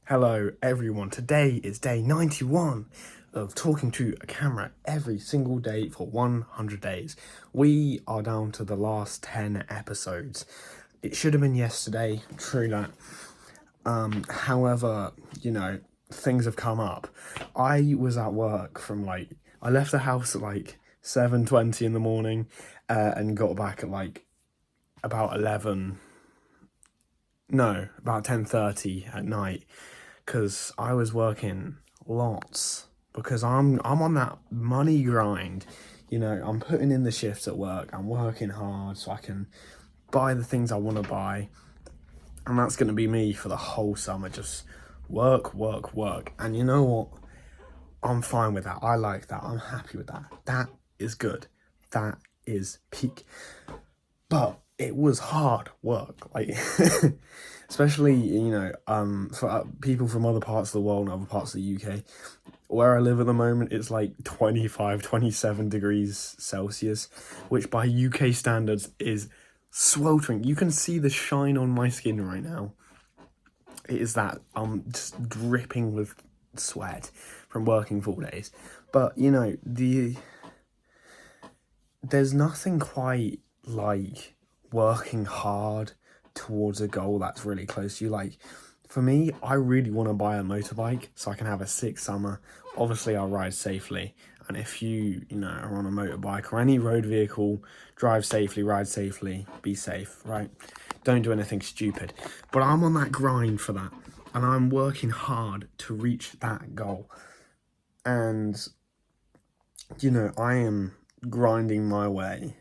Hello everyone, today is day 91 of talking to a camera every single day for 100 days. We are down to the last 10 episodes. It should have been yesterday, true that. However, things have come up. I was at work I left the house at 7:20 in the morning and got back at about 11, no, about 10:30 at night, because I was working lots because I'm on that money grind. I'm putting in the shifts at work. I'm working hard so I can buy the things I want to buy, and that's going to be me for the whole summer. Just work, work, work. And you know what? I'm fine with that. I like that. I'm happy with that. That is good. That is peak. But it was hard work, especially, for people from other parts of the world and other parts of the UK. Where I live at the moment, it's 25, 27 degrees Celsius, which by UK standards is sweltering. You can see the shine on my skin right now. It is that I'm just dripping with sweat from working 4 days. But, there's nothing quite like working hard towards a goal that's really close to you. For me, I really want to buy a motorbike so I can have a sick summer. Obviously, I'll ride safely. And if you are on a motorbike or any road vehicle, drive safely, ride safely, be safe, right? Don't do anything stupid. But I'm on that grind for that. And I'm working hard to reach that goal. And, I am grinding my way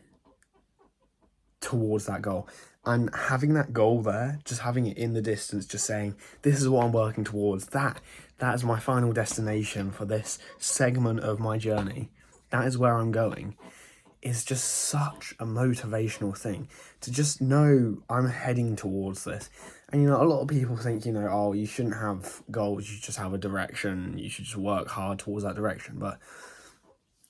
towards that goal. And having that goal there, just having it in the distance, just saying, this is what I'm working towards, that is my final destination for this segment of my journey. That is where I'm going. It's just such a motivational thing to just know I'm heading towards this. And, a lot of people think, oh, you shouldn't have goals, you just have a direction, you should just work hard towards that direction. But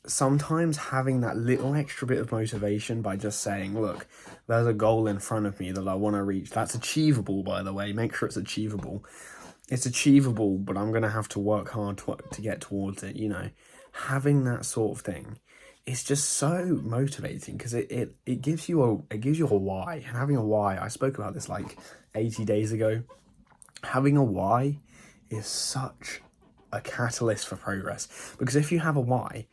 sometimes having that little extra bit of motivation by just saying, look, there's a goal in front of me that I want to reach. That's achievable, by the way. Make sure it's achievable. It's achievable, but I'm going to have to work hard to get towards it, Having that sort of thing is just so motivating because it gives you a why. And having a why, I spoke about this 80 days ago. Having a why is such a catalyst for progress, because if you have a why,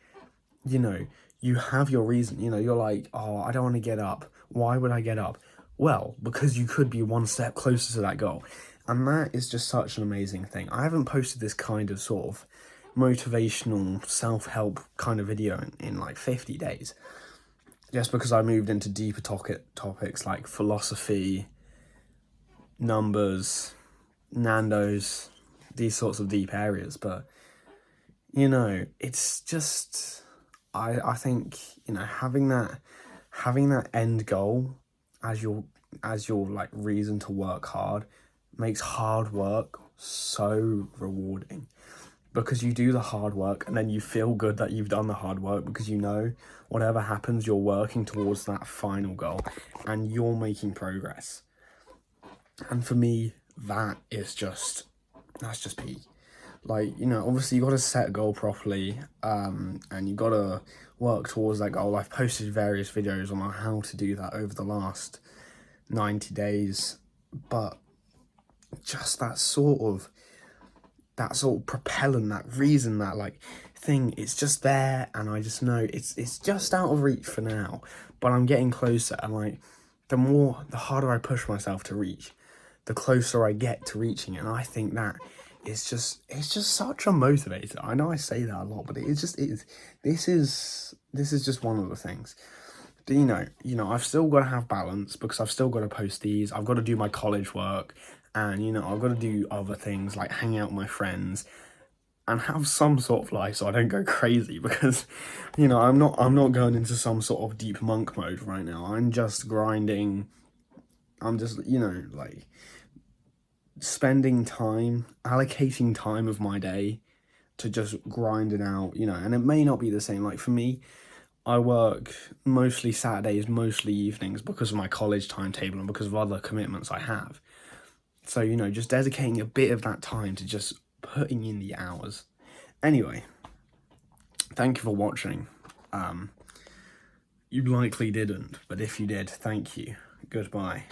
you have your reason. You're like, oh, I don't want to get up. Why would I get up? Well, because you could be one step closer to that goal. And that is just such an amazing thing. I haven't posted this kind of sort of motivational self-help kind of video in 50 days. Just because I moved into deeper topics like philosophy, numbers, Nando's, these sorts of deep areas. But, it's just... I think having that end goal as your reason to work hard makes hard work so rewarding, because you do the hard work and then you feel good that you've done the hard work, because whatever happens, you're working towards that final goal and you're making progress. And for me, that's just peak. Obviously you got to set a goal properly, and you got to work towards that goal. I've posted various videos on how to do that over the last 90 days, but just that sort of propellant, that reason, that thing, it's just there, and I just know it's just out of reach for now, but I'm getting closer, and the harder I push myself to reach, the closer I get to reaching it. And I think that it's just such a motivator. I know I say that a lot, but it just is. This is just one of the things. But, I've still got to have balance, because I've still got to post these. I've got to do my college work, and I've got to do other things like hang out with my friends and have some sort of life, so I don't go crazy, because I'm not going into some sort of deep monk mode right now. I'm just grinding. I'm just spending time, allocating time of my day to just grind it out, and it may not be the same. For me, I work mostly Saturdays, mostly evenings, because of my college timetable and because of other commitments I have. So, you know, just dedicating a bit of that time to just putting in the hours. Anyway, thank you for watching. You likely didn't, but if you did, thank you. Goodbye.